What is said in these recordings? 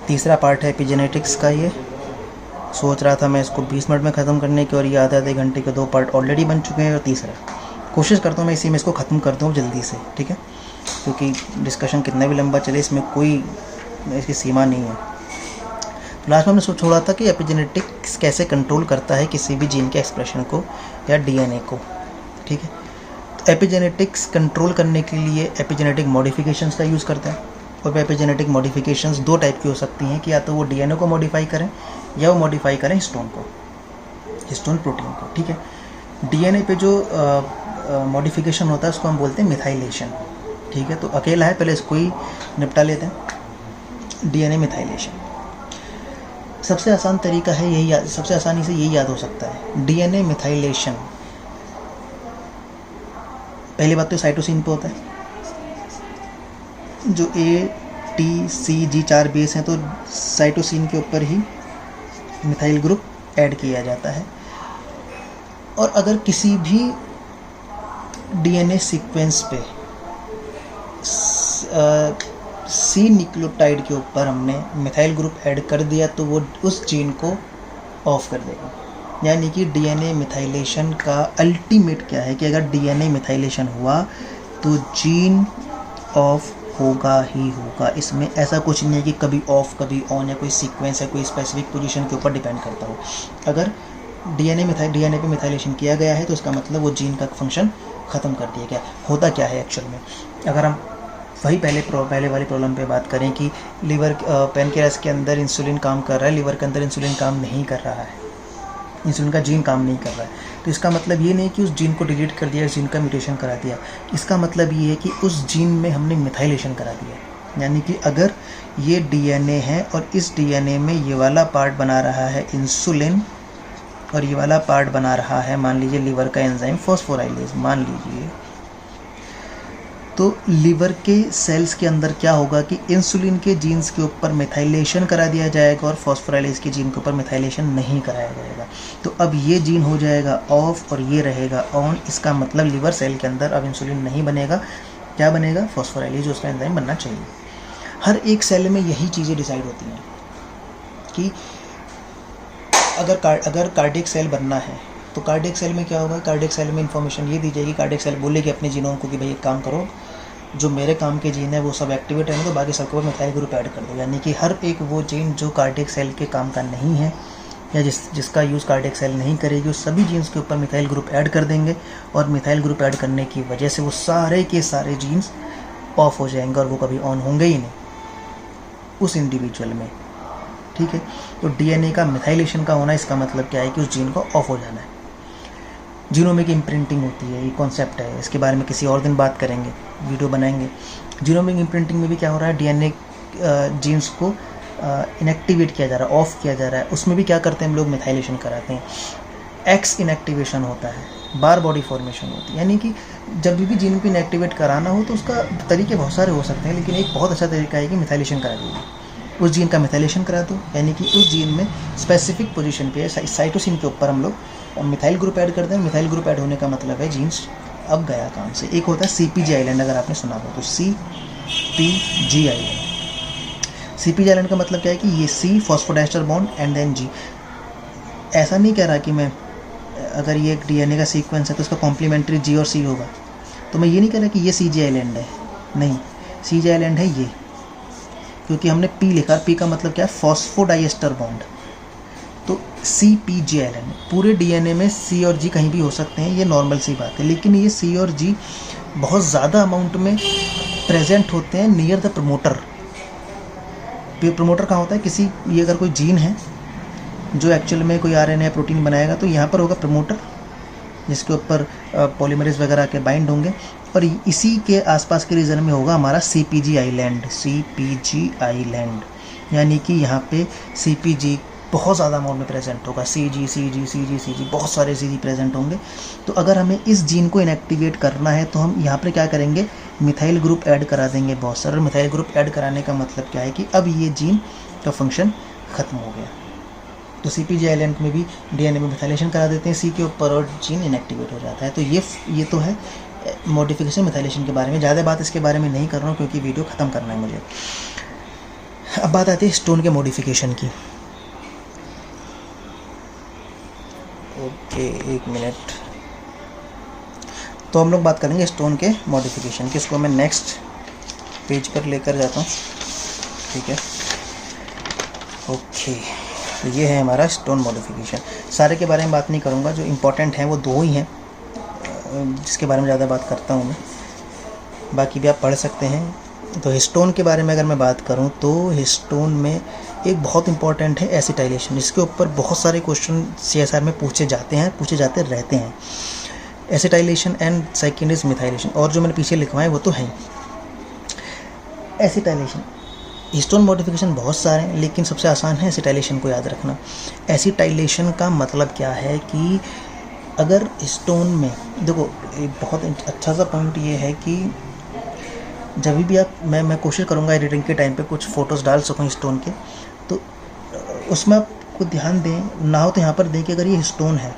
तीसरा पार्ट है एपिजेनेटिक्स का। ये सोच रहा था मैं इसको 20 मिनट में ख़त्म करने की, और ये आधे घंटे के 2 पार्ट ऑलरेडी बन चुके हैं। और तीसरा कोशिश करता हूँ मैं इसी में इसको ख़त्म कर दूँ जल्दी से, ठीक है, क्योंकि डिस्कशन कितना भी लंबा चले इसमें कोई इसकी सीमा नहीं है। तो लास्ट में हमने छोड़ा था कि एपिजेनेटिक्स कैसे कंट्रोल करता है किसी भी जीन के एक्सप्रेशन को या डीएनए को, ठीक है। तो एपिजेनेटिक्स कंट्रोल करने के लिए एपिजेनेटिक मॉडिफिकेशंस का यूज़ करता है। और एपिजेनेटिक मॉडिफिकेशंस 2 टाइप की हो सकती हैं कि या तो वो डीएनए को मॉडिफाई करें या वो मॉडिफाई करें हिस्टोन को, हिस्टोन प्रोटीन को, ठीक है। डीएनए पे जो मॉडिफिकेशन होता है उसको हम बोलते हैं मिथाइलेशन, ठीक है। तो अकेला है, पहले इसको ही निपटा लेते हैं। डीएनए मिथाइलेशन सबसे आसान तरीका है, यही सबसे आसानी से यही याद हो सकता है। डीएनए मिथाइलेशन, पहली बात तो साइटोसिन पे होता है, जो ATCG 4 बेस हैं, तो साइटोसिन के ऊपर ही मिथाइल ग्रुप ऐड किया जाता है। और अगर किसी भी डीएनए सीक्वेंस पे सी न्यूक्लियोटाइड के ऊपर हमने मिथाइल ग्रुप ऐड कर दिया तो वो उस जीन को ऑफ कर देगा। यानी कि डीएनए मिथाइलेशन का अल्टीमेट क्या है कि अगर डीएनए मिथाइलेशन हुआ तो जीन ऑफ होगा ही होगा। इसमें ऐसा कुछ नहीं है कि कभी ऑफ कभी ऑन, या कोई सीक्वेंस है कोई स्पेसिफिक पोजीशन के ऊपर डिपेंड करता हो। अगर डीएनए पे मिथाइलेशन किया गया है तो उसका मतलब वो जीन का फंक्शन ख़त्म कर दिया गया। होता क्या है एक्चुअल में, अगर हम वही पहले वाली प्रॉब्लम पे बात करें कि लीवर पैनक्रियास के अंदर इंसुलिन काम कर रहा है, लीवर के अंदर इंसुलिन काम नहीं कर रहा है, इंसुलिन का जीन काम नहीं कर रहा है, तो इसका मतलब ये नहीं कि उस जीन को डिलीट कर दिया, उस जीन का म्यूटेशन करा दिया। इसका मतलब ये है कि उस जीन में हमने मिथाइलेशन करा दिया। यानी कि अगर ये डीएनए है और इस डीएनए में ये वाला पार्ट बना रहा है इंसुलिन और ये वाला पार्ट बना रहा है मान लीजिए लीवर का एंजाइम फॉस्फोराइलेज, मान लीजिए, तो लीवर के सेल्स के अंदर क्या होगा कि इंसुलिन के जीन्स के ऊपर मिथाइलेशन करा दिया जाएगा और फॉस्फोराइलेज के जीन के ऊपर मिथाइलेशन नहीं कराया जाएगा। तो अब ये जीन हो जाएगा ऑफ और ये रहेगा ऑन। इसका मतलब लीवर सेल के अंदर अब इंसुलिन नहीं बनेगा, क्या बनेगा, फॉस्फोराइलेज, उसका एंजाइम बनना चाहिए। हर एक सेल में यही चीज़ें डिसाइड होती हैं कि अगर कार्डियक सेल बनना है तो कार्डियक सेल में क्या होगा, कार्डियक सेल में इन्फॉर्मेशन ये दी जाएगी, कार्डियक सेल बोलेगी अपने जीनों को कि भाई एक काम करो, जो मेरे काम के जीन है वो सब एक्टिवेट है तो बाकी सबके ऊपर मिथाइल ग्रुप ऐड कर दो। यानी कि हर एक वो जीन जो कार्डियक सेल के काम का नहीं है या जिसका यूज़ कार्डियक सेल नहीं करेगी, उस सभी जीन्स के ऊपर मिथाइल ग्रुप ऐड कर देंगे और मिथाइल ग्रुप ऐड करने की वजह से वो सारे के सारे जीन्स ऑफ हो जाएंगे और वो कभी ऑन होंगे ही नहीं उस इंडिविजुअल में, ठीक है। तो डीएनए का मिथाइलेशन का होना, इसका मतलब क्या है कि उस जीन को ऑफ हो जाना है। जीनोमिक इम्प्रिंटिंग होती है, ये कॉन्सेप्ट है, इसके बारे में किसी और दिन बात करेंगे, वीडियो बनाएंगे। जीनोमिक इम्प्रिंटिंग में भी क्या हो रहा है, डीएनए जीन्स को इनएक्टिवेट किया जा रहा है, ऑफ किया जा रहा है। उसमें भी क्या करते हैं हम लोग, मिथाइलेशन कराते हैं। एक्स इनएक्टिवेशन होता है, बार बॉडी फॉर्मेशन होती है। यानी कि जब भी जीन को इनएक्टिवेट कराना हो तो उसका तरीके बहुत सारे हो सकते हैं, लेकिन एक बहुत अच्छा तरीका है कि मिथाइलेशन करा दीजिए, उस जीन का मिथाइलेशन करा दो। यानी कि उस जीन में स्पेसिफिक पोजीशन पे साइटोसिन के ऊपर हम लोग मिथाइल ग्रुप ऐड करते हैं। मिथाइल ग्रुप ऐड होने का मतलब है जीन्स अब गया काम से। एक होता है CPG आइलैंड, अगर आपने सुना हो तो CPG आइलैंड। CPG आइलैंड का मतलब क्या है कि ये C phosphodiester bond and then G। ऐसा नहीं कह रहा कि मैं अगर ये एक डीएनए का सीक्वेंस है तो उसका कॉम्प्लीमेंट्री G और C होगा, तो मैं ये नहीं कह रहा कि ये CG आइलैंड है, नहीं, CG आइलैंड है ये, क्योंकि हमने P लिखा। P का मतलब क्या है, फॉस्फोडाइस्टर बॉन्ड। तो CPG आइलैंड, पूरे डीएनए में C और G कहीं भी हो सकते हैं, ये नॉर्मल सी बात है, लेकिन ये C और G बहुत ज़्यादा अमाउंट में प्रेजेंट होते हैं नियर द प्रमोटर। प्रमोटर कहाँ होता है, किसी ये अगर कोई जीन है जो एक्चुअल में कोई RNA प्रोटीन बनाएगा तो यहाँ पर होगा प्रमोटर, जिसके ऊपर पॉलीमरेज वगैरह के बाइंड होंगे, और इसी के आसपास के रीजन में होगा हमारा CPG आइलैंड। CPG आइलैंड यानी कि यहाँ पे CPG बहुत ज़्यादा अमाउंट में प्रेजेंट होगा, CG बहुत सारे CG प्रेजेंट होंगे। तो अगर हमें इस जीन को इनएक्टिवेट करना है तो हम यहाँ पर क्या करेंगे, मिथाइल ग्रुप ऐड करा देंगे बहुत सारे। मिथाइल ग्रुप ऐड कराने का मतलब क्या है कि अब ये जीन का फंक्शन ख़त्म हो गया। तो CPG आइलैंड में भी डीएनए में मिथाइलेशन करा देते हैं C के ऊपर और जीन इनएक्टिवेट हो जाता है। तो ये तो है मॉडिफिकेशन मिथाइलेशन के बारे में। ज़्यादा बात इसके बारे में नहीं कर रहा हूँ क्योंकि वीडियो ख़त्म करना है मुझे। अब बात आती है स्टोन के मॉडिफिकेशन की। ओके, एक मिनट। तो हम लोग बात करेंगे स्टोन के मॉडिफिकेशन की। इसको मैं नेक्स्ट पेज पर लेकर जाता हूँ, ठीक है। ओके, तो ये है हमारा स्टोन मॉडिफिकेशन। सारे के बारे में बात नहीं करूँगा, जो इम्पोर्टेंट हैं वो दो ही हैं जिसके बारे में ज़्यादा बात करता हूँ मैं, बाकी भी आप पढ़ सकते हैं। तो स्टोन के बारे में अगर मैं बात करूँ तो स्टोन में एक बहुत इंपॉर्टेंट है एसिटाइलेशन। इसके ऊपर बहुत सारे क्वेश्चन CSR में पूछे जाते रहते हैं। Acetylation and second is methylation, और जो मैंने पीछे लिखवाए वो तो है। एसिटाइलेशन, स्टोन मॉडिफिकेशन बहुत सारे हैं, लेकिन सबसे आसान है एसिटाइलेशन को याद रखना। एसिटाइलेशन का मतलब क्या है कि अगर स्टोन में देखो, एक बहुत अच्छा सा पॉइंट ये है कि जब भी आप मैं कोशिश करूँगा एडिटिंग के टाइम पे कुछ फ़ोटोज़ डाल सकूँ स्टोन के, तो उसमें आपको ध्यान दें ना हो तो यहाँ पर दें कि अगर ये स्टोन है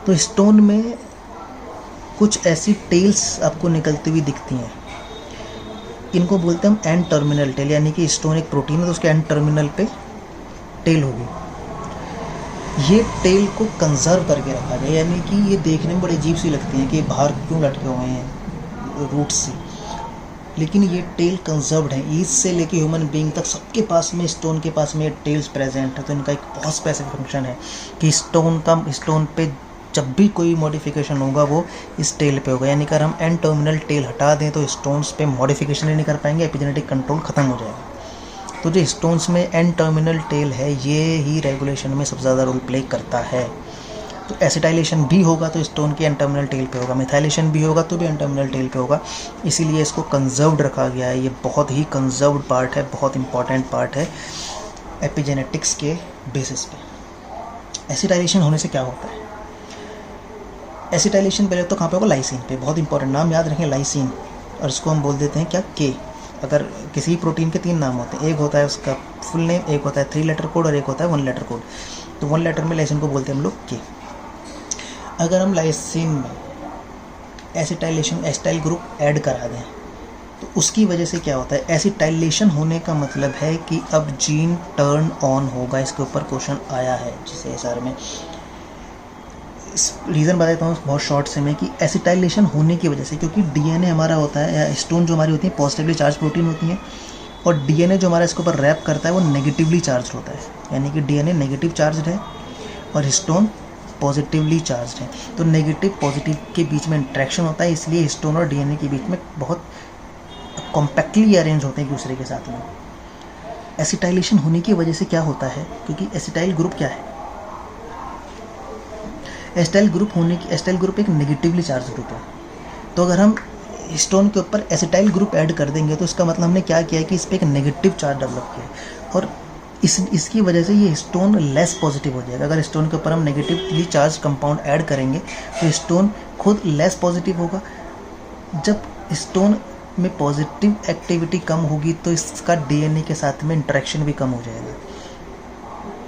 तो स्टोन में कुछ ऐसी टेल्स आपको निकलती हुई दिखती हैं। इनको बोलते हैं हम एंड टर्मिनल टेल, यानी कि स्टोन एक प्रोटीन है तो उसके एंड टर्मिनल पे टेल होगी। ये टेल को कंजर्व करके रखा गया, यानी कि ये देखने में बड़ी अजीब सी लगती है कि बाहर क्यों लटके हुए हैं रूट से, लेकिन ये टेल कंजर्व्ड है। ईज से लेके ह्यूमन बीइंग तक सबके पास में, स्टोन के पास में ये टेल्स प्रेजेंट है। तो इनका एक बहुत स्पेसिफिक फंक्शन है कि स्टोन पे जब भी कोई मॉडिफिकेशन होगा वो इस टेल पे होगा। यानी कि अगर हम एंड टर्मिनल टेल हटा दें तो स्टोन्स पे मॉडिफिकेशन ही नहीं कर पाएंगे, एपिजेनेटिक कंट्रोल ख़त्म हो जाएगा। तो जो स्टोन्स में एंड टर्मिनल टेल है ये ही रेगुलेशन में सबसे ज़्यादा रोल प्ले करता है। तो एसिटाइलेशन भी होगा तो स्टोन के एंड टर्मिनल टेल पे होगा, मिथाइलेशन भी होगा तो भी एंड टर्मिनल टेल पे होगा। इसीलिए इसको कंजर्व्ड रखा गया है। ये बहुत ही कंजर्व्ड पार्ट है, बहुत इंपॉर्टेंट पार्ट है एपिजेनेटिक्स के बेसिस पे। एसिटाइलेशन होने से क्या होता है? एसिटाइलेशन पहले तो कहाँ पे होगा? लाइसिन पे। बहुत इंपॉर्टेंट नाम याद रखें, लाइसिन। और इसको हम बोल देते हैं क्या? के। अगर किसी प्रोटीन के 3 नाम होते हैं, एक होता है उसका फुल नेम, एक होता है 3 लेटर कोड और एक होता है 1 लेटर कोड। तो 1 लेटर में लाइसिन को बोलते हैं हम लोग के। अगर हम लाइसिन में एसिटाइल ग्रुप ऐड करा दें तो उसकी वजह से क्या होता है? एसिटाइलेशन होने का मतलब है कि अब जीन टर्न ऑन होगा। इसके ऊपर क्वेश्चन आया है CSR में। रीज़न बताता हूँ बहुत शॉर्ट से मैं कि एसिटाइलेशन होने की वजह से, क्योंकि DNA हमारा होता है, या स्टोन जो हमारी होती है पॉजिटिवली चार्ज प्रोटीन होती हैं, और DNA जो हमारा इसके ऊपर रैप करता है वो नेगेटिवली चार्ज होता है। यानी कि DNA नेगेटिव चार्ज है और स्टोन पॉजिटिवली चार्ज है। तो नेगेटिव पॉजिटिव के बीच में इंट्रैक्शन होता है, इसलिए स्टोन और DNA के बीच में बहुत कॉम्पैक्टली अरेंज होते हैं एक दूसरे के साथ में। एसिटाइलेशन होने की वजह से क्या होता है? क्योंकि एसिटाइल ग्रुप क्या है? एसिटाइल ग्रुप एक नेगेटिवली चार्ज ग्रुप है। तो अगर हम स्टोन के ऊपर एसिटाइल ग्रुप ऐड कर देंगे तो इसका मतलब हमने क्या किया है कि इस पर एक नेगेटिव चार्ज डेवलप किया है, और इसकी वजह से ये स्टोन लेस पॉजिटिव हो जाएगा। अगर स्टोन के ऊपर हम नेगेटिवली चार्ज कंपाउंड ऐड करेंगे तो स्टोन खुद लेस पॉजिटिव होगा। जब स्टोन में पॉजिटिव एक्टिविटी कम होगी तो इसका DNA के साथ में इंटरेक्शन भी कम हो जाएगा।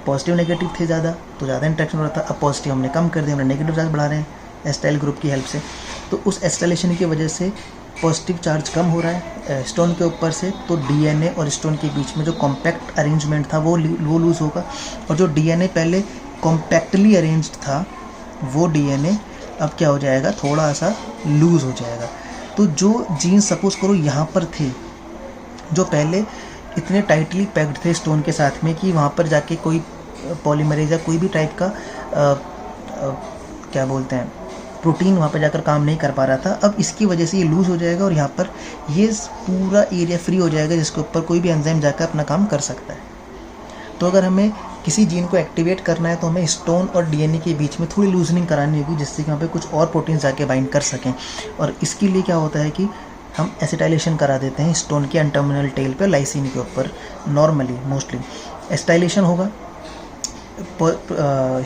पॉजिटिव नेगेटिव थे ज़्यादा तो ज़्यादा इंटरेक्शन हो रहा था, अब पॉजिटिव हमने कम कर दिया, हमने नेगेटिव चार्ज बढ़ा रहे हैं एसिटाइल ग्रुप की हेल्प से। तो उस एसिटाइलेशन की वजह से पॉजिटिव चार्ज कम हो रहा है स्टोन के ऊपर से, तो DNA और स्टोन के बीच में जो कॉम्पैक्ट अरेंजमेंट था वो लूज़ होगा, और जो DNA पहले कॉम्पैक्टली अरेंज्ड था वो DNA अब क्या हो जाएगा? थोड़ा सा लूज़ हो जाएगा। तो जो जीन सपोज करो यहाँ पर थे, जो पहले इतने टाइटली पैक्ड थे स्टोन के साथ में कि वहाँ पर जाके कोई पॉलीमरेज या कोई भी टाइप का क्या बोलते हैं प्रोटीन वहाँ पर जाकर काम नहीं कर पा रहा था, अब इसकी वजह से ये लूज़ हो जाएगा और यहाँ पर ये पूरा एरिया फ्री हो जाएगा जिसके ऊपर कोई भी एंजाइम जाकर अपना काम कर सकता है। तो अगर हमें किसी जीन को एक्टिवेट करना है तो हमें स्टोन और DNA के बीच में थोड़ी लूजनिंग करानी होगी, जिससे कि वहाँ पे कुछ और प्रोटीन जाके बाइंड कर सकें। और इसके लिए क्या होता है कि हम एसिटाइलेशन करा देते हैं स्टोन के एंड टर्मिनल टेल पे लाइसिन के ऊपर। नॉर्मली मोस्टली एसिटाइलेशन होगा,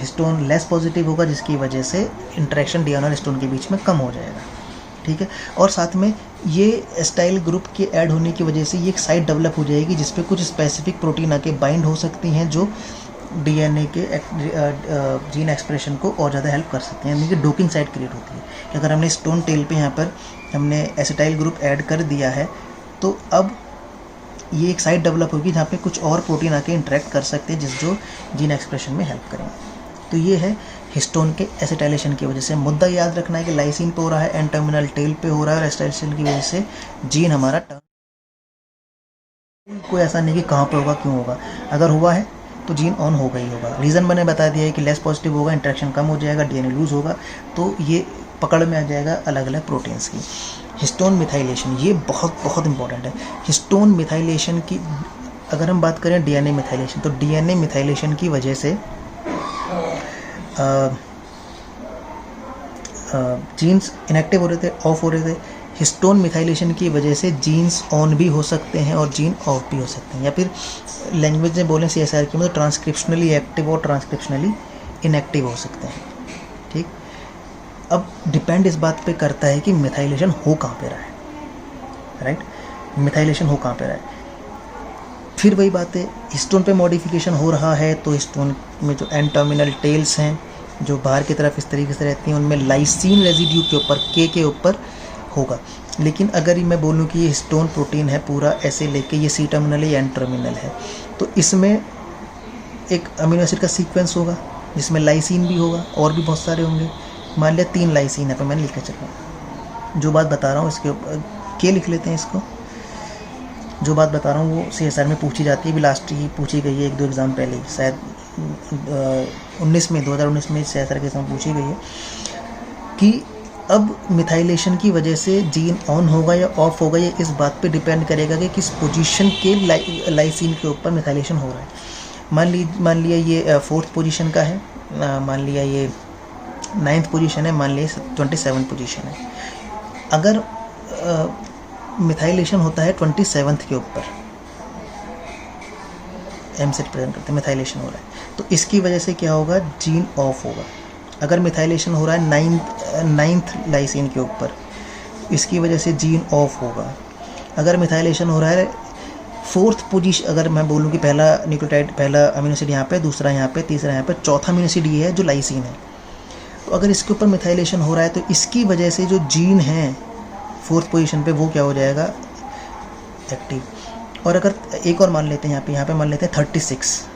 स्टोन लेस पॉजिटिव होगा, जिसकी वजह से इंटरेक्शन DNA और स्टोन के बीच में कम हो जाएगा। ठीक है, और साथ में ये एसिटाइल ग्रुप के ऐड होने की वजह से ये एक साइट डेवलप हो जाएगी जिस पे कुछ स्पेसिफिक प्रोटीन आके बाइंड हो सकती हैं जो DNA के जीन एक्सप्रेशन को और ज़्यादा हेल्प कर सकते हैं। यानी कि डोकिंग साइट क्रिएट होती है कि अगर हमने स्टोन टेल पे यहाँ पर हमने एसिटाइल ग्रुप ऐड कर दिया है तो अब ये एक साइट डेवलप होगी जहाँ पे कुछ और प्रोटीन आके इंटरेक्ट कर सकते हैं जो जीन एक्सप्रेशन में हेल्प करेंगे। तो ये है हिस्टोन के एसिटाइलेशन की वजह से। मुद्दा याद रखना है कि लाइसिन पे हो रहा है, एन टर्मिनल टेल पे हो रहा है, और एसिटाइलेशन की वजह से जीन हमारा कोई ऐसा नहीं कि कहाँ पे होगा, क्यों होगा। अगर हुआ है तो जीन ऑन होगा ही होगा। रीज़न मैंने बता दिया है कि लेस पॉजिटिव होगा, इंटरेक्शन कम हो जाएगा, डीएनए लूज होगा, तो ये पकड़ में आ जाएगा अलग अलग प्रोटीन्स की। हिस्टोन मिथाइलेशन ये बहुत बहुत इंपॉर्टेंट है। हिस्टोन मिथाइलेशन की अगर हम बात करें डीएनए मिथाइलेशन, तो डीएनए मिथाइलेशन की वजह से जीन्स इनएक्टिव हो रहे थे, ऑफ हो रहे थे। हिस्टोन मिथाइलेशन की वजह से जीन्स ऑन भी हो सकते हैं और जीन ऑफ भी हो सकते हैं, या फिर लैंग्वेज में बोलें सीएसआर की मतलब ट्रांसक्रिप्शनली एक्टिव और ट्रांसक्रिप्शनली इनएक्टिव हो सकते हैं। ठीक, अब डिपेंड इस बात पे करता है कि मिथाइलेशन हो कहाँ पे रहा है, राइट, मिथाइलेशन हो कहाँ पे रहा है। फिर वही बात है, हिस्टोन पे मॉडिफिकेशन हो रहा है तो हिस्टोन में जो एन टर्मिनल टेल्स हैं जो बाहर की तरफ इस तरीके से रहती हैं, उनमें लाइसिन रेजिड्यू के ऊपर, के ऊपर होगा। लेकिन अगर मैं बोलूँ कि ये हिस्टोन प्रोटीन है पूरा ऐसे लेके ये सी टर्मिनल है या एन टर्मिनल है, तो इसमें एक अमीनो एसिड का सीक्वेंस होगा जिसमें लाइसिन भी होगा और भी बहुत सारे होंगे। मान लिया 3 लाइसिन है, पर मैंने लिख के चला जो बात बता रहा हूँ इसके ऊपर के लिख लेते हैं इसको। जो बात बता रहा हूँ वो सीएसआर में पूछी जाती है, भी लास्ट ही पूछी गई है 1-2 एग्ज़ाम पहले, शायद 2019 में सीएसआर के एग्ज़ाम पूछी गई है कि अब मिथाइलेशन की वजह से जीन ऑन होगा या ऑफ होगा, ये इस बात पे डिपेंड करेगा कि किस पोजीशन के लाइसिन के ऊपर मिथाइलेशन हो रहा है। मान लिया ये 4th पोजीशन का है, मान लिया ये 9th पोजीशन है, मान लिया 27th पोजीशन है। अगर मिथाइलेशन होता है 27th के ऊपर, एम से रिप्रेजेंट करते हैं, मिथाइलेशन हो रहा है, तो इसकी वजह से क्या होगा, जीन ऑफ होगा। अगर मिथाइलेशन हो रहा है 9th लाइसिन के ऊपर, इसकी वजह से जीन ऑफ होगा। अगर मिथाइलेशन हो रहा है 4th पोजीशन, अगर मैं बोलूँ कि पहला न्यूक्लियोटाइड, पहला अमीनो एसिड यहाँ पे, दूसरा यहाँ पे, तीसरा यहाँ पे, चौथा अमीनो एसिड ये है जो लाइसिन है, तो अगर इसके ऊपर मिथाइलेशन हो रहा है तो इसकी वजह से जो जीन है 4th पोजीशन पे वो क्या हो जाएगा, एक्टिव। और अगर एक और मान लेते हैं यहाँ पे मान लेते हैं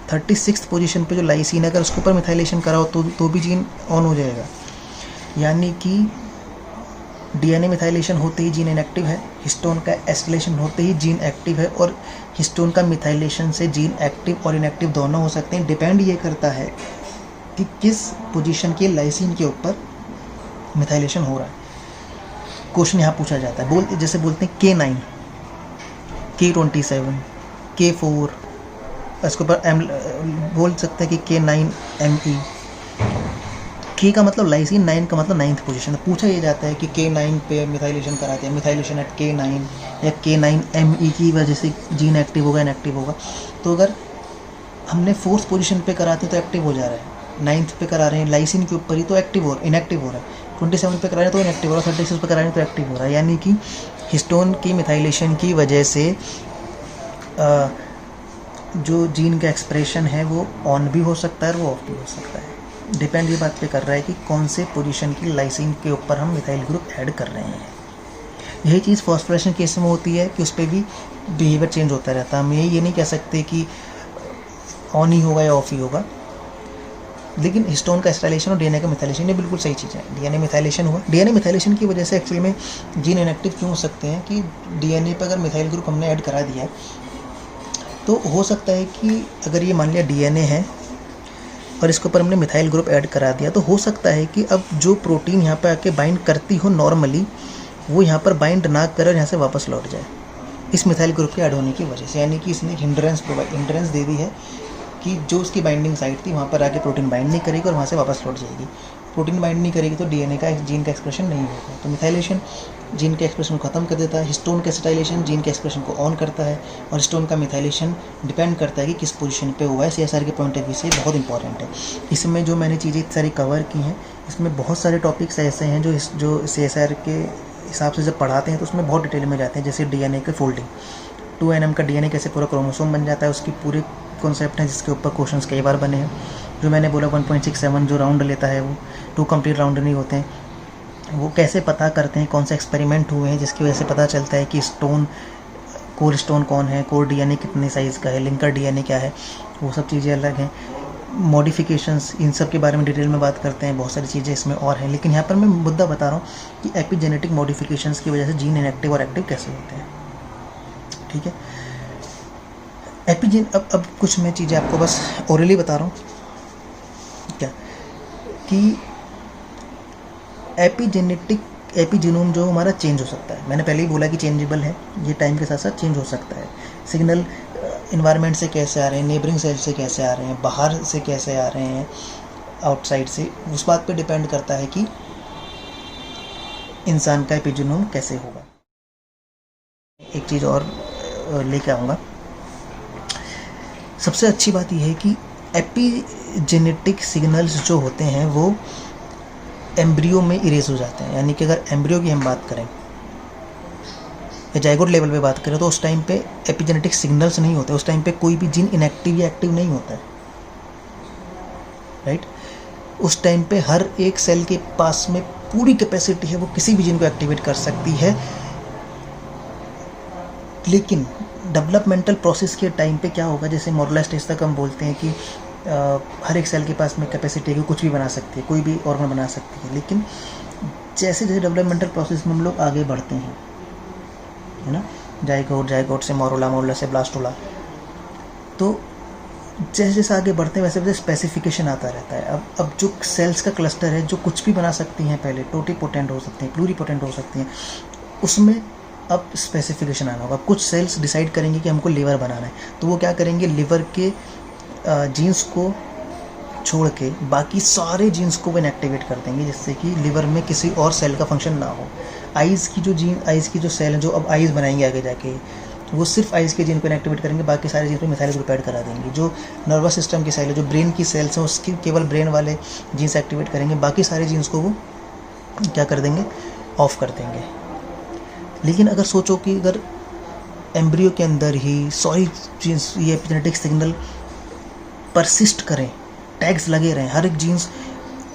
36th पोजीशन पे जो लाइसिन है, अगर उसके ऊपर मिथाइलेशन कराओ तो भी जीन ऑन हो जाएगा। यानी कि डीएनए मिथाइलेशन होते ही जीन इनएक्टिव है, हिस्टोन का एसिटाइलेशन होते ही जीन एक्टिव है, और हिस्टोन का मिथाइलेशन से जीन एक्टिव और इनएक्टिव दोनों हो सकते हैं। डिपेंड ये करता है कि किस पोजीशन के लाइसिन के ऊपर मिथाइलेशन हो रहा है। क्वेश्चन यहाँ पूछा जाता है, जैसे बोलते हैं K9, K27, K4, इसके ऊपर बोल सकते हैं कि K9ME। K का मतलब लाइसिन, 9 का मतलब 9th पोजीशन। पूछा ये जाता है कि K9 पे मिथाइलेशन कराते हैं, मिथाइलेशन एट K9 या K9ME की वजह से जीन एक्टिव होगा, इनएक्टिव होगा। तो अगर हमने 4th पोजीशन पे कराते हैं तो एक्टिव हो जा रहा है, 9th पे करा रहे हैं लाइसिन के ऊपर ही तो इनएक्टिव हो रहा है, 27 पे करा रहे हैं तो इनएक्टिव हो रहा है, 36 पे करा रहे हैं तो एक्टिव हो रहा है। यानी कि हिस्टोन की मिथाइलेशन की वजह से जो जीन का एक्सप्रेशन है वो ऑन भी हो सकता है और वो ऑफ भी हो सकता है। डिपेंड ये बात पे कर रहा है कि कौन से पोजीशन की लाइसिन के ऊपर हम मिथाइल ग्रुप ऐड कर रहे हैं। यही चीज़ फॉस्फोरेशन केस में होती है कि उस पर भी बिहेवियर चेंज होता रहता है। हम ये नहीं कह सकते कि ऑन ही होगा या ऑफ ही होगा। लेकिन हिस्टोन का एसिटाइलेशन और डीएनए का मिथाइलेशन ये बिल्कुल सही चीज़ है। डीएनए मिथाइलेशन हुआ, डीएनए मिथाइलेशन की वजह से एक्चुअली में जीन इनएक्टिव क्यों हो सकते हैं कि डीएनए पर अगर मिथाइल ग्रुप हमने ऐड करा दिया तो हो सकता है कि अगर ये मान लिया डीएनए है और इसके ऊपर हमने मिथाइल ग्रुप ऐड करा दिया तो हो सकता है कि अब जो प्रोटीन यहाँ पर आके बाइंड करती हो नॉर्मली वो यहाँ पर बाइंड ना करे और यहाँ से वापस लौट जाए इस मिथाइल ग्रुप के ऐड होने की वजह से। यानी कि इसने हिंड्रेंस दे दी है कि जो उसकी बाइंडिंग साइट थी वहाँ पर आके प्रोटीन बाइंड नहीं करेगी और वहाँ से वापस लौट जाएगी। प्रोटीन बाइंड नहीं करेगी तो डीएनए का जीन का एक्सप्रेशन नहीं होगा। तो मिथाइलेशन जीन के एक्सप्रेशन को ख़त्म कर देता है, हिस्टोन का एसिटाइलेशन जीन के एक्सप्रेशन को ऑन करता है, और हिस्टोन का मिथाइलेशन डिपेंड करता है कि किस पोजीशन पे हुआ है। सीएसआर के पॉइंट ऑफ व्यू से बहुत इंपॉर्टेंट है। इसमें जो मैंने चीज़ें सारी कवर की हैं इसमें बहुत सारे टॉपिक्स ऐसे हैं जो सीएसआर के हिसाब से जब पढ़ाते हैं तो उसमें बहुत डिटेल में जाते हैं। जैसे डीएनए के फोल्डिंग, 2nm का डीएनए कैसे पूरा क्रोमोसोम बन जाता है, उसकी पूरी कॉन्सेप्ट है जिसके ऊपर क्वेश्चंस कई बार बने हैं। जो मैंने बोला 1.67 जो राउंड लेता है वो 2 कंप्लीट राउंड नहीं होते हैं। वो कैसे पता करते हैं, कौन से एक्सपेरिमेंट हुए हैं जिसकी वजह से पता चलता है कि स्टोन कोर स्टोन कौन है, कोर डीएनए कितने साइज़ का है, लिंकर डीएनए क्या है, वो सब चीज़ें अलग हैं। मॉडिफिकेशंस, इन सब के बारे में डिटेल में बात करते हैं, बहुत सारी चीज़ें इसमें और हैं। लेकिन यहाँ पर मैं मुद्दा बता रहा हूँ कि एपिजेनेटिक मॉडिफिकेशंस की वजह से जीन इनएक्टिव और एक्टिव कैसे होते हैं। ठीक है, एपिजेन अब कुछ मैं चीज़ें आपको बस ओरली बता रहा हूँ क्या, कि एपिजीनोम जो हमारा चेंज हो सकता है। मैंने पहले ही बोला कि चेंजेबल है, ये टाइम के साथ साथ चेंज हो सकता है। सिग्नल इन्वायरमेंट से कैसे आ रहे हैं, नेबरिंग सेल से कैसे आ रहे हैं, बाहर से कैसे आ रहे हैं, आउटसाइड से, उस बात पे डिपेंड करता है कि इंसान का एपिजीनोम कैसे होगा। एक चीज़ और लेके आऊँगा। सबसे अच्छी बात यह है कि एपिजेनेटिक सिग्नल्स जो होते हैं वो एम्ब्रियो में इरेज हो जाते हैं। यानी कि अगर एम्ब्रियो की हम बात करें या जाइगोट लेवल पे बात करें तो उस टाइम पे एपिजेनेटिक सिग्नल्स नहीं होते, उस टाइम पे कोई भी जीन इनएक्टिव या एक्टिव नहीं होता है, राइट। उस टाइम पे हर एक सेल के पास में पूरी कैपेसिटी है, वो किसी भी जीन को एक्टिवेट कर सकती है। लेकिन डेवलपमेंटल प्रोसेस के टाइम पे क्या होगा, जैसे मोरला स्टेज तक हम बोलते हैं कि हर एक सेल के पास में कैपेसिटी है कि कुछ भी बना सकती है, कोई भी ऑर्गन बना सकती है। लेकिन जैसे जैसे डेवलपमेंटल प्रोसेस में हम लोग आगे बढ़ते हैं, है ना, जाइगोट से मोरोला से ब्लास्टोला, तो जैसे जैसे आगे बढ़ते हैं वैसे वैसे स्पेसिफिकेशन आता रहता है। अब जो सेल्स का क्लस्टर है जो कुछ भी बना सकती हैं, पहले टोटीपोटेंट हो सकती हैं, प्लूरीपोटेंट हो सकती हैं, उसमें अब स्पेसिफिकेशन आना होगा। कुछ सेल्स डिसाइड करेंगे कि हमको लीवर बनाना है, तो वो क्या करेंगे, लीवर के जीन्स को छोड़ के बाकी सारे जीन्स को वो इनएक्टिवेट कर देंगे, जिससे कि लिवर में किसी और सेल का फंक्शन ना हो। आइज़ की जो सेल है, जो अब आइज़ बनाएंगे आगे जाके, वो सिर्फ आइज़ के जीन को इनएक्टिवेट करेंगे, बाकी सारे जीन को मिथाइल ग्रुप ऐड करा देंगे। जो नर्वस सिस्टम की सेल है, जो ब्रेन की सेल्स हैं, उसकी केवल ब्रेन वाले जीन्स एक्टिवेट करेंगे, बाकी सारे जीन्स को वो क्या कर देंगे, ऑफ कर देंगे। लेकिन अगर सोचो कि अगर एम्ब्रियो के अंदर ही सारी जीन्स, ये एपिजेनेटिक सिग्नल परसिस्ट करें, टैग्स लगे रहें, हर एक जीन्स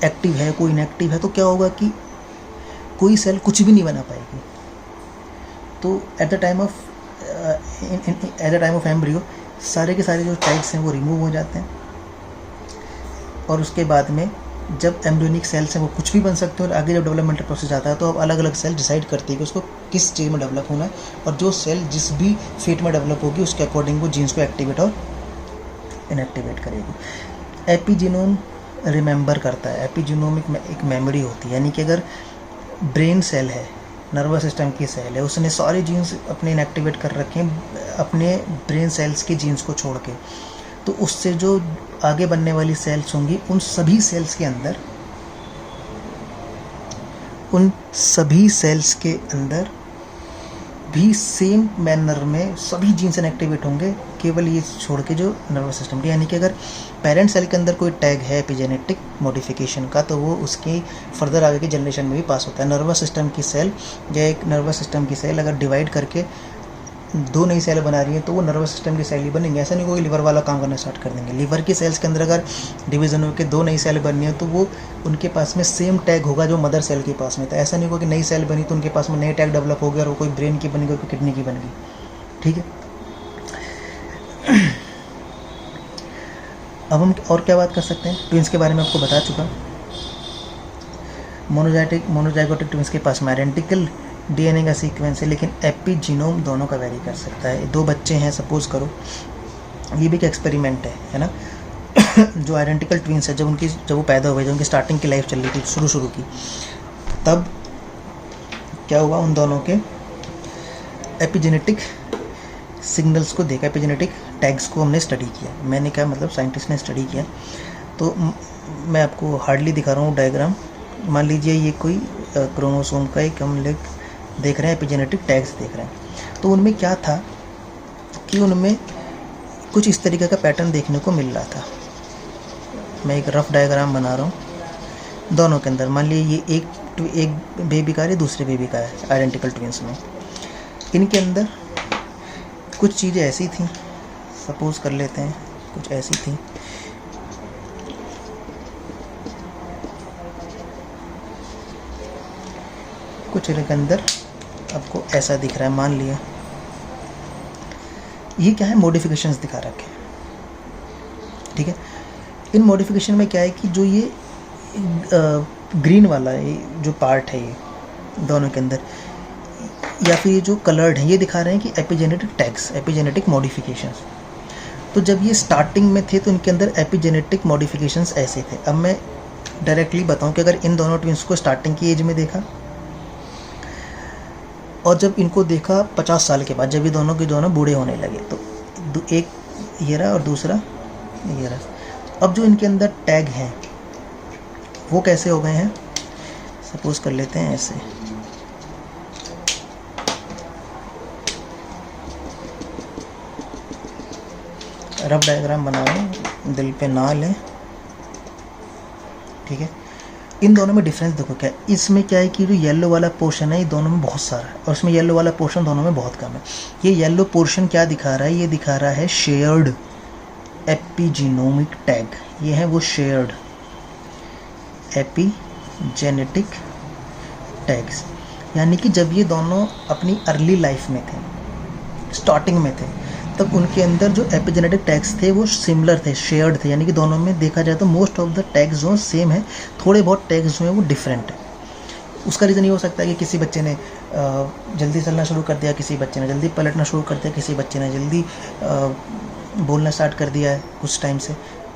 एक्टिव है, कोई इनएक्टिव है, तो क्या होगा कि कोई सेल कुछ भी नहीं बना पाएगी। तो at the time of embryo सारे के सारे जो टैग्स हैं वो रिमूव हो जाते हैं, और उसके बाद में जब एम्ब्रियोनिक सेल्स हैं वो कुछ भी बन सकते हैं। और आगे जब डेवलपमेंटल प्रोसेस आता है तो अब अलग अलग सेल डिसाइड करती है कि उसको किस चीज़ में डेवलप होना है, और जो सेल जिस भी फेट में डेवलप होगी उसके अकॉर्डिंग वो जीन्स को एक्टिवेट और इनएक्टिवेट करेगी। एपिजीनोम रिमेंबर करता है, एपिजीनोम एक मेमोरी होती है। यानी कि अगर ब्रेन सेल है, नर्वस सिस्टम की सेल है, उसने सारे जीन्स अपने इनएक्टिवेट कर रखे हैं अपने ब्रेन सेल्स के जीन्स को छोड़ के, तो उससे जो आगे बनने वाली सेल्स होंगी उन सभी सेल्स के अंदर भी सेम मैनर में सभी जीन्स इनएक्टिवेट होंगे, केवल ये छोड़ के जो नर्वस सिस्टम के। यानी कि अगर पेरेंट सेल के अंदर कोई टैग है एपिजेनेटिक मॉडिफिकेशन का, तो वो उसकी फर्दर आगे की जनरेशन में भी पास होता है। नर्वस सिस्टम की सेल या एक नर्वस सिस्टम की सेल अगर डिवाइड करके दो नई सेल बना रही है तो वो नर्वस सिस्टम की सेल ही बनेंगे। ऐसा नहीं कोई लिवर वाला काम करना स्टार्ट कर देंगे। लिवर की सेल्स के अंदर अगर डिवीजन होकर दो नई सेल बननी है तो वो उनके पास में सेम टैग होगा जो मदर सेल के पास में था। ऐसा नहीं होगा कि नई सेल बनी तो उनके पास में नए टैग डेवलप हो गया और वो कोई ब्रेन की बनी, कोई किडनी की बन गई। ठीक है, अब हम और क्या बात कर सकते हैं। ट्विंस के बारे में आपको बता चुका। मोनोजाइगोटिक ट्विंस के पास में आइडेंटिकल डीएनए का सीक्वेंस है, लेकिन एपिजीनोम दोनों का वेरी कर सकता है। दो बच्चे हैं सपोज करो, ये भी एक एक्सपेरिमेंट है ना। जो आइडेंटिकल ट्विंस है, जब वो पैदा हुए, जब उनकी स्टार्टिंग की लाइफ चल रही थी, शुरू की, तब क्या हुआ, उन दोनों के एपिजेनेटिक सिग्नल्स को देखा, एपिजेनेटिक टैग्स को हमने स्टडी किया। मैंने क्या मतलब, साइंटिस्ट ने स्टडी किया। तो मैं आपको हार्डली दिखा रहा हूँ डायग्राम। मान लीजिए ये कोई क्रोमोसोम का एक हम लोग देख रहे हैं, एपिजेनेटिक टैग्स देख रहे हैं। तो उनमें क्या था कि उनमें कुछ इस तरीके का पैटर्न देखने को मिल रहा था। मैं एक रफ डायग्राम बना रहा हूँ। दोनों के अंदर मान लीजिए ये एक बेबी का है, दूसरे बेबी का है, आइडेंटिकल ट्विंस में। इनके अंदर कुछ चीज़ें ऐसी थी, सपोज कर लेते हैं कुछ ऐसी थी। कुछ इनके अंदर आपको ऐसा दिख रहा है, मान लिया ये क्या है, मॉडिफिकेशंस दिखा रखे हैं, ठीक है। इन मॉडिफिकेशन में क्या है कि जो ये ग्रीन वाला ये जो पार्ट है ये दोनों के अंदर, या फिर ये जो कलर्ड है, ये दिखा रहे हैं कि एपिजेनेटिक टैग्स, एपिजेनेटिक मॉडिफिकेशंस। तो जब ये स्टार्टिंग में थे तो इनके अंदर एपिजेनेटिक मॉडिफिकेशंस ऐसे थे। अब मैं डायरेक्टली बताऊं कि अगर इन दोनों ट्विंस को स्टार्टिंग की एज में देखा और जब इनको देखा 50 साल के बाद, जब ये दोनों के दोनों बूढ़े होने लगे, तो एक ये रहा और दूसरा ये रहा। अब जो इनके अंदर टैग हैं वो कैसे हो गए हैं, सपोज कर लेते हैं ऐसे, रफ डायग्राम बना लें, दिल पे ना लें, ठीक है। इन दोनों में डिफरेंस देखो क्या है। इसमें क्या है कि जो येलो वाला पोर्शन है ये दोनों में बहुत सारा है और इसमें येलो वाला पोर्शन दोनों में बहुत कम है। ये येलो पोर्शन क्या दिखा रहा है, ये दिखा रहा है शेयर्ड एपिजीनोमिक टैग, ये है वो शेयर्ड एपिजेनेटिक टैग्स। यानी कि जब ये दोनों अपनी अर्ली लाइफ में थे, स्टार्टिंग में थे, तब उनके अंदर जो एपिजेनेटिक टैग्स थे वो सिमिलर थे, शेयर्ड थे। यानी कि दोनों में देखा जाए तो मोस्ट ऑफ द टैग्स जो सेम है, थोड़े बहुत टैग्स जो हैं वो डिफरेंट है। उसका रीज़न ये हो सकता है कि किसी बच्चे ने जल्दी चलना शुरू कर दिया, किसी बच्चे ने जल्दी पलटना शुरू कर दिया, किसी बच्चे ने जल्दी बोलना स्टार्ट कर दिया है कुछ टाइम से,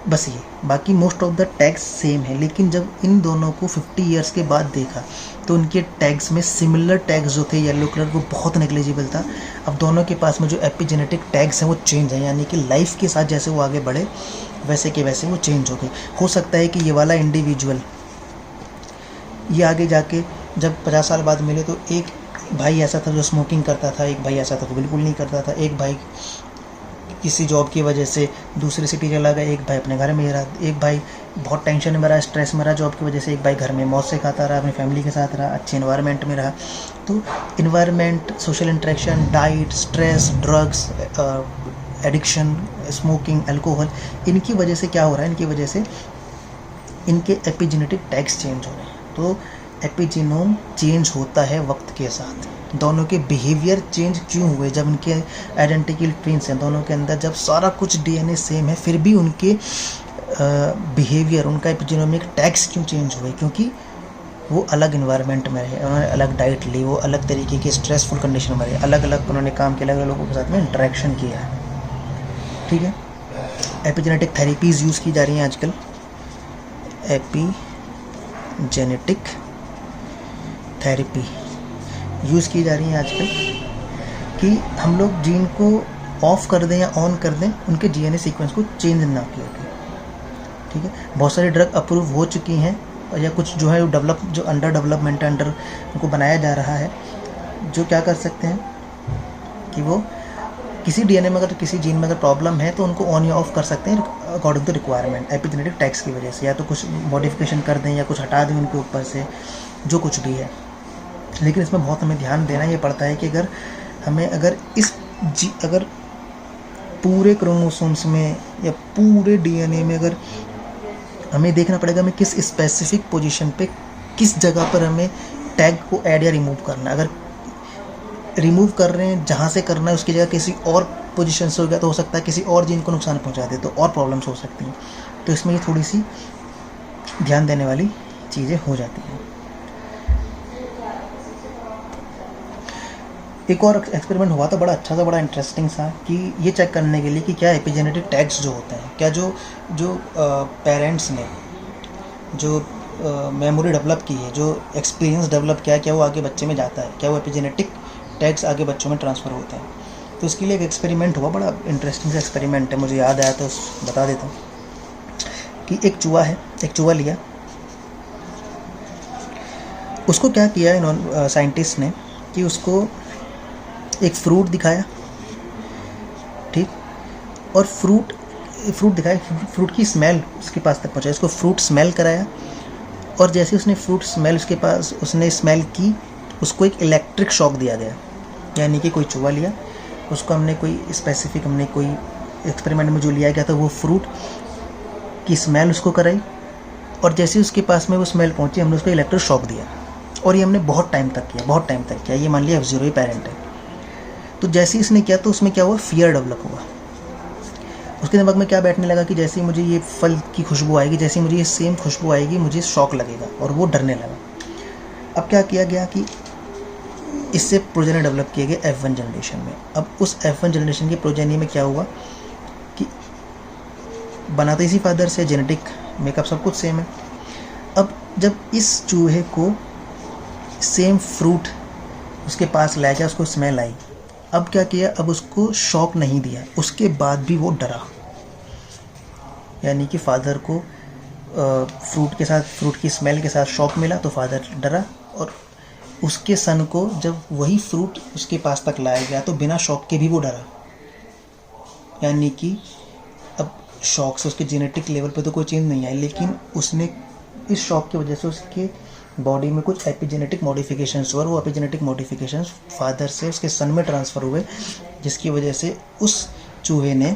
बस ये। बाकी most of the tags same है। लेकिन जब इन दोनों को 50 ईयर्स के बाद देखा तो उनके टैग्स में सिमिलर टैग्स जो थे येलो कलर, वो बहुत नेग्लिजिबल था। अब दोनों के पास में जो एपिजेनेटिक टैग्स हैं वो चेंज हैं, यानी कि लाइफ के साथ जैसे वो आगे बढ़े वैसे के वैसे वो चेंज हो गए। हो सकता है कि ये वाला इंडिविजुअल ये आगे जाके जब 50 साल बाद मिले तो एक भाई ऐसा था जो स्मोकिंग करता था, एक भाई ऐसा था तो बिल्कुल नहीं करता था, एक भाई किसी जॉब की वजह से दूसरी सिटी चला गया, एक भाई अपने घर में ही रहा, एक भाई बहुत टेंशन में रहा, स्ट्रेस में रहा जॉब की वजह से, एक भाई घर में मौज से खाता रहा, अपनी फैमिली के साथ रहा, अच्छे इन्वायरमेंट में रहा। तो environment, social interaction, diet, stress, drugs, addiction, smoking, alcohol, इनकी वजह से क्या हो रहा है, इनकी वजह से इनके एपिजेनेटिक टैग्स चेंज हो रहे हैं। तो एपिजीनोम चेंज होता है वक्त के साथ। दोनों के बिहेवियर चेंज क्यों हुए, जब उनके आइडेंटिकल ट्विंस हैं, दोनों के अंदर जब सारा कुछ डीएनए सेम है, फिर भी उनके बिहेवियर, उनका एपिजीनोमिक टैग्स क्यों चेंज हुए, क्योंकि वो अलग इन्वायरमेंट में रहे, उन्होंने अलग डाइट ली, वो अलग तरीके की स्ट्रेसफुल कंडीशन में रहे, अलग अलग उन्होंने काम किया, अलग अलग लोगों के साथ में इंटरेक्शन किया है, ठीक है। एपिजेनेटिक थेरेपीज़ यूज़ की जा रही हैं आजकल, एपिजेनेटिक थेरेपी यूज़ की जा रही है आजकल कि हम लोग जीन को ऑफ कर दें या ऑन कर दें, उनके डीएनए सीक्वेंस को चेंज ना किया गया, ठीक है। बहुत सारी ड्रग अप्रूव हो चुकी हैं या कुछ जो है जो अंडर डेवलपमेंट, अंडर उनको बनाया जा रहा है, जो क्या कर सकते हैं कि वो किसी डीएनए में अगर किसी जीन में अगर प्रॉब्लम है तो उनको ऑन या ऑफ कर सकते हैं according to requirement, epigenetic tags की वजह से, या तो कुछ मॉडिफिकेशन कर दें या कुछ हटा दें उनके ऊपर से, जो कुछ भी है। लेकिन इसमें बहुत हमें ध्यान देना ये पड़ता है कि अगर पूरे क्रोमोसोम्स में या पूरे डीएनए में अगर हमें देखना पड़ेगा हमें किस स्पेसिफिक पोजीशन पे, किस जगह पर हमें टैग को ऐड या रिमूव करना है। अगर रिमूव कर रहे हैं जहाँ से करना है उसकी जगह किसी और पोजीशन से हो गया तो हो सकता है किसी और जीन को नुकसान पहुँचा दे, तो और प्रॉब्लम्स हो सकती हैं। तो इसमें ये थोड़ी सी ध्यान देने वाली चीज़ें हो जाती हैं। एक और एक्सपेरिमेंट हुआ था बड़ा अच्छा सा, बड़ा इंटरेस्टिंग सा, कि ये चेक करने के लिए कि क्या एपिजेनेटिक टैग्स जो होते हैं, क्या जो पेरेंट्स ने जो मेमोरी डेवलप की है, जो एक्सपीरियंस डेवलप किया है, क्या वो आगे बच्चे में जाता है, क्या वो एपिजेनेटिक टैग्स आगे बच्चों में ट्रांसफ़र होते हैं। तो इसके लिए एक एक्सपेरिमेंट हुआ, बड़ा इंटरेस्टिंग सा एक्सपेरिमेंट है, मुझे याद आया तो बता देता हूँ। कि एक चूहा लिया, उसको क्या किया इन्होंने साइंटिस्ट ने कि उसको एक फ्रूट दिखाया, ठीक, और फ्रूट दिखाया, फ्रूट की स्मेल उसके पास तक पहुंचा, इसको फ्रूट स्मेल कराया, और जैसे उसने फ्रूट स्मेल उसके पास उसने स्मेल की, उसको एक इलेक्ट्रिक शॉक दिया गया। यानी कि कोई चूहा लिया, उसको हमने कोई एक्सपेरिमेंट में जो लिया गया था वो फ्रूट की स्मेल उसको कराई, और जैसे उसके पास में वो स्मेल पहुंची हमने उसको इलेक्ट्रिक शॉक दिया, और ये हमने बहुत टाइम तक किया। ये मान लिया F0 ही पेरेंट है। तो जैसे ही इसने किया तो उसमें क्या हुआ, फियर डेवलप हुआ। उसके दिमाग में क्या बैठने लगा कि जैसे ही मुझे ये फल की खुशबू आएगी, जैसे ही मुझे ये सेम खुशबू आएगी, मुझे शौक लगेगा, और वो डरने लगा। अब क्या किया गया कि इससे प्रोजेनी डेवलप किए गए F1 जनरेशन में। अब उस F1 जनरेशन की प्रोजेनी में क्या हुआ कि बनाते इसी फादर से, जेनेटिक मेकअप सब कुछ सेम है। अब जब इस चूहे को सेम फ्रूट उसके पास लाया गया, उसको स्मेल आई, अब क्या किया, अब उसको शौक नहीं दिया, उसके बाद भी वो डरा। यानी कि फादर को फ्रूट के साथ, फ्रूट की स्मेल के साथ शौक मिला तो फादर डरा, और उसके सन को जब वही फ्रूट उसके पास तक लाया गया तो बिना शौक के भी वो डरा। यानी कि अब शौक से उसके जेनेटिक लेवल पे तो कोई चेंज नहीं आई, लेकिन उसने इस शौक की वजह से उसके बॉडी में कुछ एपिजेनेटिक मॉडिफिकेशंस हुए, और वो एपिजेनेटिक मॉडिफिकेशंस फादर से उसके सन में ट्रांसफ़र हुए, जिसकी वजह से उस चूहे ने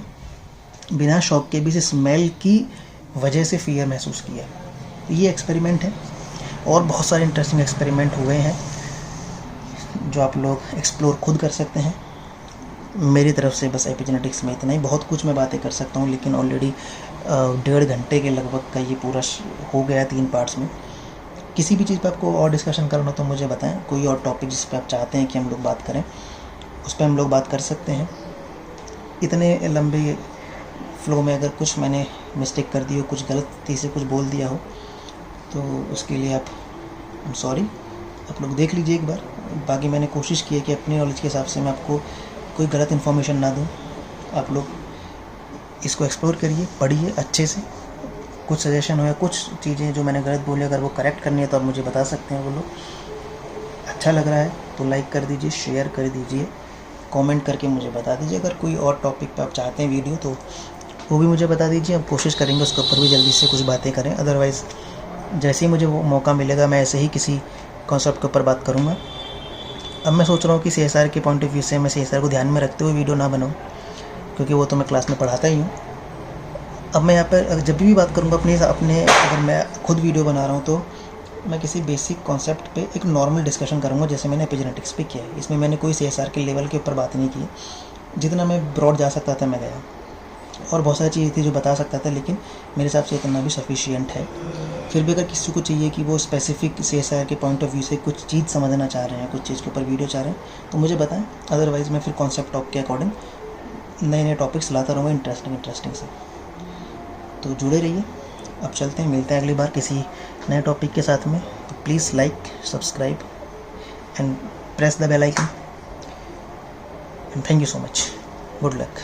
बिना शौक के भी इस स्मेल की वजह से फियर महसूस किया। ये एक्सपेरिमेंट है, और बहुत सारे इंटरेस्टिंग एक्सपेरिमेंट हुए हैं जो आप लोग एक्सप्लोर खुद कर सकते हैं। मेरी तरफ से बस एपिजेनेटिक्स में इतना ही। बहुत कुछ मैं बातें कर सकता हूँ, लेकिन ऑलरेडी 1.5 घंटे के लगभग का ये पूरा हो गया 3 पार्ट्स में। किसी भी चीज़ पे आपको और डिस्कशन करना तो मुझे बताएं, कोई और टॉपिक जिस पे आप चाहते हैं कि हम लोग बात करें, उस पर हम लोग बात कर सकते हैं। इतने लंबे फ्लो में अगर कुछ मैंने मिस्टेक कर दी हो, कुछ गलती से कुछ बोल दिया हो, तो उसके लिए आप सॉरी, आप लोग देख लीजिए एक बार। बाकी मैंने कोशिश की है कि अपनी नॉलेज के हिसाब से मैं आपको कोई गलत इन्फॉर्मेशन ना दूँ। आप लोग इसको एक्सप्लोर करिए, पढ़िए अच्छे से। कुछ सजेशन हो या कुछ चीज़ें जो मैंने गलत बोली, अगर वो करेक्ट करनी है तो आप मुझे बता सकते हैं। वो लोग अच्छा लग रहा है तो लाइक कर दीजिए, शेयर कर दीजिए, कमेंट करके मुझे बता दीजिए। अगर कोई और टॉपिक पे आप चाहते हैं वीडियो तो वो भी मुझे बता दीजिए। हम कोशिश करेंगे उसके ऊपर भी जल्दी से कुछ बातें करें। अदरवाइज़ जैसे ही मुझे वो मौका मिलेगा मैं ऐसे ही किसी कॉन्सेप्ट के ऊपर बात करूँगा। अब मैं सोच रहा हूँ कि CSR के पॉइंट ऑफ व्यू से मैं CSR को ध्यान में रखते हुए वीडियो ना बनाऊँ, क्योंकि वो तो मैं क्लास में पढ़ाता ही हूँ। अब मैं यहाँ पर जब भी बात करूँगा अपने अगर मैं खुद वीडियो बना रहा हूँ तो मैं किसी बेसिक कॉन्सेप्ट पे एक नॉर्मल डिस्कशन करूँगा, जैसे मैंने एपिजेनेटिक्स पे किया है। इसमें मैंने कोई CSR के लेवल के ऊपर बात नहीं की। जितना मैं ब्रॉड जा सकता था मैं गया, और बहुत सारी चीज़ें थी जो बता सकता था, लेकिन मेरे हिसाब से इतना भी सफिशिएंट है। फिर भी अगर किसी को चाहिए कि वो स्पेसिफिक CSR के पॉइंट ऑफ व्यू से कुछ चीज़ समझना चाह रहे हैं, कुछ चीज़ के ऊपर वीडियो चाह रहे हैं, तो मुझे बताएं। अदरवाइज़ मैं फिर कॉन्सेप्ट टॉप के अकॉर्डिंग नए नए टॉपिक्स लाता रहूँगा इंटरेस्टिंग से। तो जुड़े रहिए। अब चलते हैं, मिलते हैं अगली बार किसी नए टॉपिक के साथ में। तो please like, subscribe and press the bell icon. And thank you so much. Good luck.